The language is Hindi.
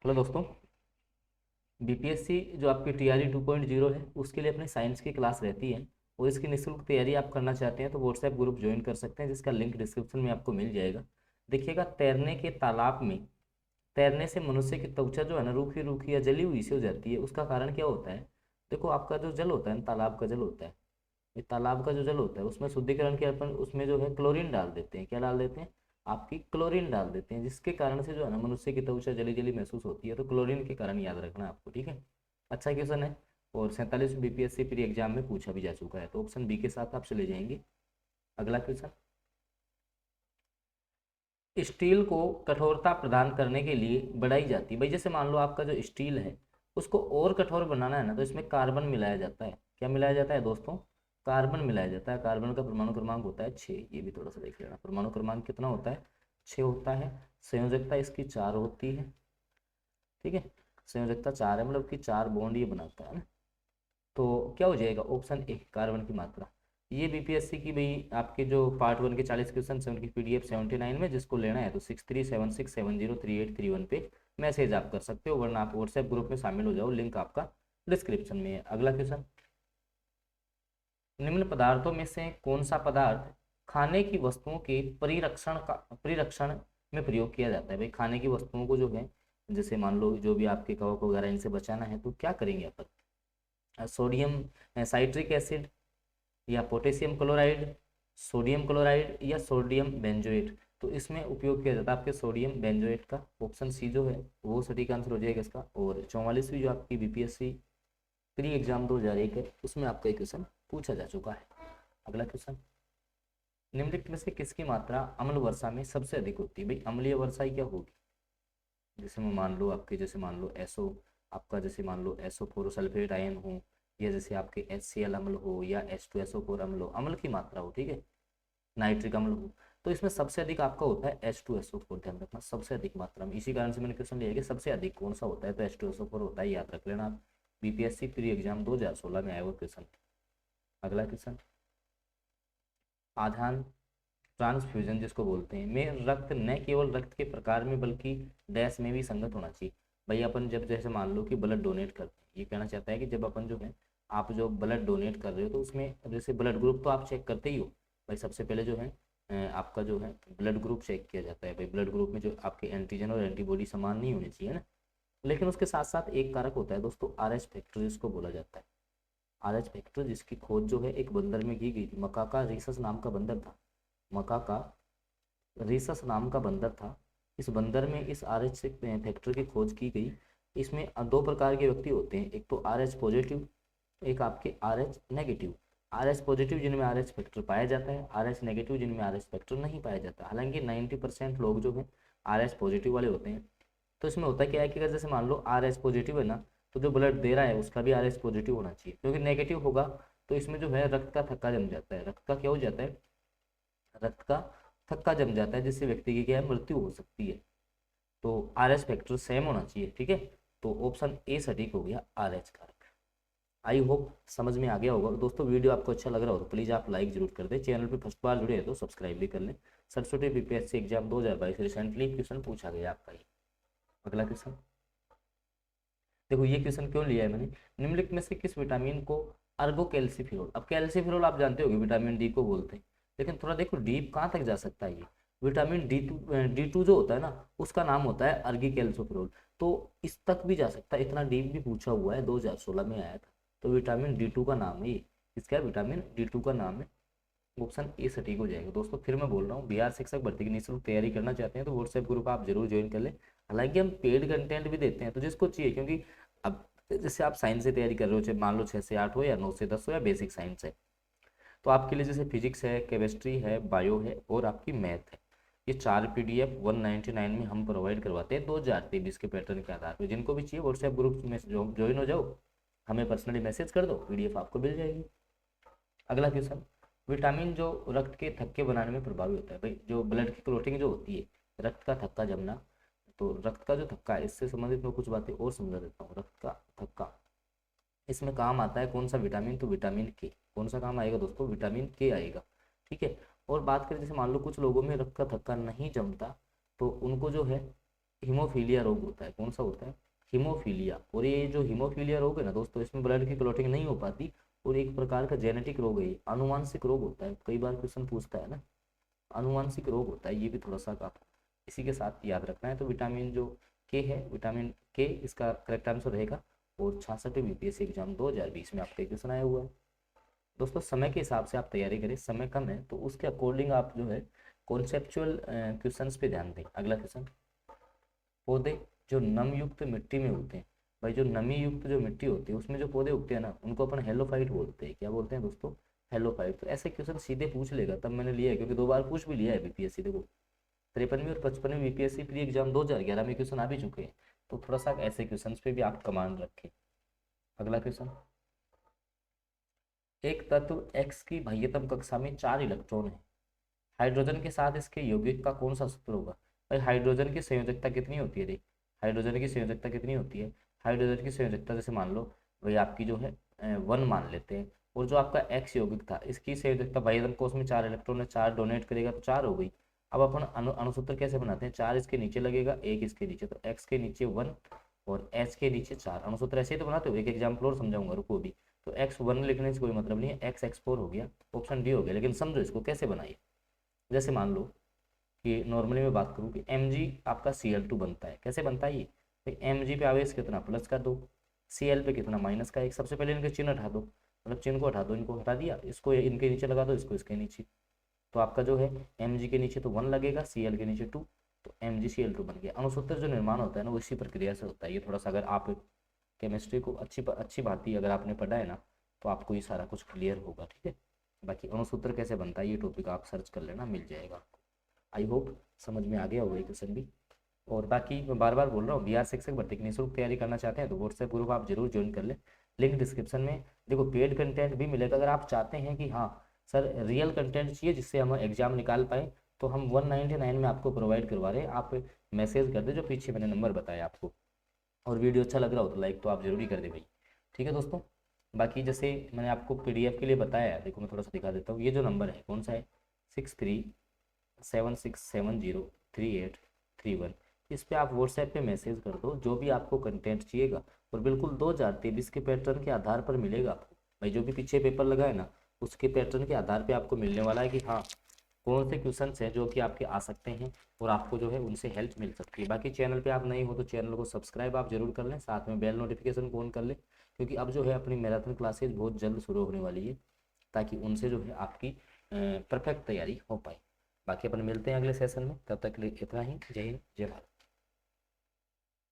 हेलो दोस्तों, बीपीएससी जो आपकी टीआरई 2.0 है उसके लिए अपनी साइंस की क्लास रहती है और इसकी निःशुल्क तैयारी आप करना चाहते हैं तो व्हाट्सएप ग्रुप ज्वाइन कर सकते हैं, जिसका लिंक डिस्क्रिप्शन में आपको मिल जाएगा। देखिएगा, तैरने के तालाब में तैरने से मनुष्य की त्वचा जो है ना रूखी रूखी या जली हुई सी हो जाती है। उसका कारण क्या होता है? देखो, आपका जो जल होता है ना, तालाब का जल होता है, ये तालाब का जो जल होता है उसमें शुद्धिकरण के अपन उसमें जो है क्लोरीन डाल देते हैं। क्या डाल देते हैं? आपकी क्लोरीन डाल देते हैं, जिसके कारण से जो है ना मनुष्य की त्वचा जली जली महसूस होती है। तो क्लोरीन के कारण याद रखना आपको, ठीक है। अच्छा क्वेश्चन है और 47 बीपीएससी प्री एग्जाम में पूछा भी जा चुका है, तो ऑप्शन बी के साथ आप चले जाएंगे। अगला क्वेश्चन, स्टील को कठोरता प्रदान करने के लिए बढ़ाई जाती है। भाई जैसे मान लो आपका जो स्टील है उसको और कठोर बनाना है ना, तो इसमें कार्बन मिलाया जाता है। क्या मिलाया जाता है दोस्तों? कार्बन मिलाया जाता है। कार्बन का परमाणु क्रमांक होता है 6। ये भी थोड़ा सा देख लेना, परमाणु क्रमांक कितना होता है? 6 होता है। संयोजकता इसकी 4 होती है, ठीक है। संयोजकता 4 है, मतलब कि 4 बॉन्ड ये बनाता है ना। तो क्या हो जाएगा? ऑप्शन ए, कार्बन की मात्रा। ये बीपीएससी की भाई आपके जो पार्ट 1 के 40 क्वेश्चन है उनकी पीडीएफ 79 में, जिसको लेना है तो 6376703831 पे मैसेज आप कर सकते हो, वरना आप व्हाट्सएप ग्रुप में शामिल हो जाओ, लिंक आपका डिस्क्रिप्शन में है। अगला क्वेश्चन, निम्न पदार्थों में से कौन सा पदार्थ खाने की वस्तुओं के परिरक्षण में प्रयोग किया जाता है? भाई खाने की वस्तुओं को जो है, जैसे मान लो जो भी आपके कवक वगैरह इनसे बचाना है, तो क्या करेंगे अपन? सोडियम साइट्रिक एसिड या पोटेशियम क्लोराइड, सोडियम क्लोराइड या सोडियम बेंजोएट। तो इसमें उपयोग किया जाता है आपके सोडियम बेंजोएट का। ऑप्शन सी जो है वो सटीक आंसर हो जाएगा इसका। और 44वीं जो आपकी बीपीएससी प्री एग्जाम 2001 है उसमें आपका एक क्वेश्चन पूछा जा चुका है। अगला क्वेश्चन, निम्नलिखित में से किसकी मात्रा अम्ल वर्षा में सबसे अधिक होती है? भाई अम्लीय वर्षा ही क्या होगी? जैसे मैं मान लो आपके, जैसे मान लो एसओ, आपका जैसे मान लो SO4 सल्फेट आयन हो, या जैसे आपके HCl अम्ल हो, या H2SO4 अम्ल हो, अम्ल की मात्रा हो, ठीक है, नाइट्रिक अम्ल हो, तो इसमें सबसे अधिक आपका होता है H2SO4। ध्यान रखना, सबसे अधिक मात्रा में। इसी कारण से मैंने क्वेश्चन लिया कि सबसे अधिक कौन सा होता है, तो H2SO4 होता है, याद रख लेना आप। बीपीएससी प्री एग्जाम 2016 में आया हुआ क्वेश्चन। अगला क्वेश्चन, आधान ट्रांसफ्यूजन जिसको बोलते हैं में रक्त न केवल रक्त के प्रकार में बल्कि डैश में भी संगत होना चाहिए। भाई अपन जब जैसे मान लो कि ब्लड डोनेट करते हैं, ये कहना चाहता है कि जब अपन जो है, आप जो ब्लड डोनेट कर रहे हो तो उसमें जैसे ब्लड ग्रुप तो आप चेक करते ही हो। भाई सबसे पहले जो है आपका जो है ब्लड ग्रुप चेक किया जाता है। भाई ब्लड ग्रुप में जो आपके एंटीजन और एंटीबॉडी समान नहीं होने चाहिए ना। लेकिन उसके साथ साथ एक कारक होता है दोस्तों, RH फैक्टर जिसको बोला जाता है। RH फैक्टर जिसकी खोज जो है एक बंदर में की गई थी, मकाका रीसस नाम का बंदर था। मकाका रीसस नाम का बंदर था। इस बंदर में इस RH फैक्टर की खोज की गई। इसमें दो प्रकार के व्यक्ति होते हैं, एक तो RH पॉजिटिव, एक आपके RH नेगेटिव। RH पॉजिटिव जिनमें RH फैक्टर पाया जाता है, RH नेगेटिव जिनमें RH फैक्टर नहीं पाया जाता। हालांकि 90% लोग जो हैं RH पॉजिटिव वाले होते हैं। तो इसमें होता क्या है कि अगर जैसे मान लो RH पॉजिटिव है ना, तो जो ब्लड दे रहा है उसका भी RH पॉजिटिव होना चाहिए, क्योंकि नेगेटिव होगा तो इसमें जो है रक्त का थक्का जम जाता है। रक्त का क्या हो जाता है? रक्त का थक्का जम जाता है, जिससे व्यक्ति की क्या है, मृत्यु हो सकती है। तो RH फैक्टर सेम होना चाहिए, ठीक है। तो ऑप्शन ए सटीक हो गया, RH कारक। आई होप समझ में आ गया होगा दोस्तों। वीडियो आपको अच्छा लग रहा हो तो प्लीज़ आप लाइक जरूर कर दें। चैनल पे फर्स्ट बार जुड़े हैं तो सब्सक्राइब भी कर लें। Saraswati BPSC exam 2022 recently question पूछा गया आपका ही। अगला क्वेश्चन, देखो ये क्वेश्चन क्यों लिया है मैंने, निम्नलिखित में से किस विटामिन को अर्गो कैल्सीफिरोल। अब कैल्सीफिरोल आप जानते होगे विटामिन डी को बोलते हैं, लेकिन थोड़ा देखो डीप कहाँ तक जा सकता है ये। विटामिन डी टू जो होता है ना, उसका नाम होता है अर्गी कैल्सीफिरोल। तो इस तक भी जा सकता है, इतना डीप भी पूछा हुआ है, 2016 में आया था। तो विटामिन डी टू का नाम है ये, इसका विटामिन डी टू का नाम है। ऑप्शन ए सटीक हो जाएगा दोस्तों। फिर मैं बोल रहा हूँ, बिहार शिक्षक भर्ती की निःशुल्क तैयारी करना चाहते हैं तो व्हाट्सएप ग्रुप आप जरूर ज्वाइन कर लें। हालांकि हम पेड कंटेंट भी देते हैं, तो जिसको चाहिए, क्योंकि अब जैसे आप साइंस से तैयारी कर रहे हो, चाहे मान लो 6 से 8 हो या 9 से 10 हो या बेसिक साइंस है, तो आपके लिए जैसे फिजिक्स है, केमिस्ट्री है, बायो है और आपकी मैथ है, ये 4 PDF 199 में हम प्रोवाइड करवाते हैं 2023 के पैटर्न के आधार पर। जिनको भी चाहिए व्हाट्सएप ग्रुप में ज्वाइन हो जाओ, हमें पर्सनली मैसेज कर दो, PDF आपको मिल जाएगी। अगला क्वेश्चन, विटामिन जो रक्त के थक्के बनाने में प्रभावी होता है। भाई जो ब्लड की क्लोटिंग जो होती है, रक्त का थक्का जमना, तो रक्त का जो थक्का है इससे संबंधित मैं कुछ बातें और समझा देता हूँ। रक्त का थक्का, इसमें काम आता है कौन सा विटामिन? तो विटामिन के। कौन सा काम आएगा दोस्तों? विटामिन के आएगा, ठीक है। और बात करें जैसे मान लो कुछ लोगों में रक्त का थक्का नहीं जमता, तो उनको जो है हीमोफीलिया रोग होता है। कौन सा होता है? हीमोफीलिया। और ये जो हीमोफीलिया रोग है ना दोस्तों, इसमें ब्लड की क्लॉटिंग नहीं हो पाती और एक प्रकार का जेनेटिक रोग है, आनुवांशिक रोग होता है। कई बार क्वेश्चन पूछता है ना, आनुवांशिक रोग होता है, ये भी थोड़ा सा आप इसी के साथ याद रखना है। तो विटामिन जो के है, विटामिन के इसका करेक्ट आंसर रहेगा। और 66 बीपीएससी एग्जाम 2020 में आपका क्वेश्चन आया हुआ है। दोस्तों समय के हिसाब से आप तैयारी करें, समय कम है तो उसके अकॉर्डिंग आप जो है कॉन्सेप्चुअल क्वेश्चंस पे ध्यान दें। अगला क्वेश्चन, पौधे जो नम युक्त मिट्टी में उगते हैं। भाई जो नमी युक्त जो मिट्टी होती है उसमें जो पौधे उगते हैं ना, उनको अपन हेलोफाइट बोलते हैं। क्या बोलते हैं दोस्तों? हेलोफाइट। तो ऐसे क्वेश्चन सीधे पूछ लेगा, तब मैंने लिया है, क्योंकि 2 बार पूछ भी लिया है बीपीएससी। देखो 53वीं और 55वीं बीपीएससी प्री एग्जाम 2011 में क्वेश्चन आ भी चुके हैं। तो थोड़ा सा ऐसे क्वेश्चन पे भी आप कमांड रखें। अगला क्वेश्चन, एक तत्व एक्स की बाह्यतम कक्षा में 4 इलेक्ट्रॉन है, हाइड्रोजन के साथ इसके यौगिक का कौन सा सूत्र होगा? भाई हाइड्रोजन की संयोजकता कितनी होती है? देख, हाइड्रोजन की संयोजकता कितनी होती है? हाइड्रोजन की संयोजकता जैसे मान लो भाई आपकी जो है 1 मान लेते हैं, और जो आपका एक्स यौगिक था इसकी संयोजकता बाह्यतम कोश में 4 इलेक्ट्रॉन है, 4 डोनेट करेगा तो 4 हो गई। अब अपन अणुसूत्र कैसे बनाते हैं? 4 इसके नीचे लगेगा, 1 इसके नीचे, तो एक्स के नीचे 1 और एच के नीचे 4। अणुसूत्र ऐसे ही तो बनाते हो, एक एग्जाम्पल और समझाऊंगा, रुको अभी। तो x1 लिखने से कोई मतलब नहीं है, x4 हो गया, ऑप्शन डी हो गया। लेकिन समझो इसको कैसे बनाइए। जैसे मान लो कि नॉर्मली मैं बात करूँ कि Mg आपका Cl2 बनता है। कैसे बनता है ये? Mg पे आवेश कितना प्लस का 2, Cl पे कितना माइनस का 1। सबसे पहले इनके चिन्ह हटा दो, मतलब चिन्ह को हटा दो, इनको हटा दिया, इसको इनके नीचे लगा दो, इसको इसके नीचे। तो आपका जो है Mg के नीचे तो 1 लगेगा, Cl के नीचे 2, तो MgCl2 बन गया। अणुसूत्र जो निर्माण होता है ना वो इसी प्रक्रिया से होता है। ये थोड़ा सा अगर आप केमिस्ट्री को अच्छी भांति अगर आपने पढ़ा है ना, तो आपको ये सारा कुछ क्लियर होगा, ठीक है। बाकी अणुसूत्र कैसे बनता है ये टॉपिक आप सर्च कर लेना, मिल जाएगा आपको। आई होप समझ में आ गया होगा ये क्वेश्चन भी। और बाकी मैं बार बार बोल रहा हूँ, बिहार शिक्षक भर्ती की निःशुल्क तैयारी करना चाहते हैं तो व्हाट्सएप ग्रुप आप जरूर ज्वाइन कर लें। लिंक डिस्क्रिप्शन में। देखो पेड कंटेंट भी मिलेगा, अगर आप चाहते हैं कि हाँ सर रियल कंटेंट चाहिए जिससे हम एग्जाम निकाल पाए, तो हम 199 में आपको प्रोवाइड करवा रहे हैं। आप मैसेज कर दे, जो पीछे मैंने नंबर बताया आपको। और वीडियो अच्छा लग रहा हो तो लाइक तो आप जरूरी कर दे भाई, ठीक है दोस्तों। बाकी जैसे मैंने आपको पीडीएफ के लिए बताया है, देखो मैं थोड़ा सा दिखा देता हूँ। ये जो नंबर है कौन सा है? 6376703831। इस पे आप व्हाट्सएप पे मैसेज कर दो, जो भी आपको कंटेंट चाहिएगा। और बिल्कुल 2023 के पैटर्न के आधार पर मिलेगा आपको। भाई जो भी पीछे पेपर लगा है ना, उसके पैटर्न के आधार पे आपको मिलने वाला है कि हाँ कौन से क्वेश्चन हैं जो कि आपके आ सकते हैं, और आपको जो है उनसे हेल्प मिल सकती है। बाकी चैनल पे आप नए हो तो चैनल को सब्सक्राइब आप जरूर कर लें, साथ में बेल नोटिफिकेशन को ऑन कर लें, क्योंकि अब जो है अपनी मैराथन क्लासेज बहुत जल्द शुरू होने वाली है, ताकि उनसे जो है आपकी परफेक्ट तैयारी हो पाए। बाकी अपन मिलते हैं अगले सेशन में, तब तक के लिए इतना ही। जय हिंद, जय भारत।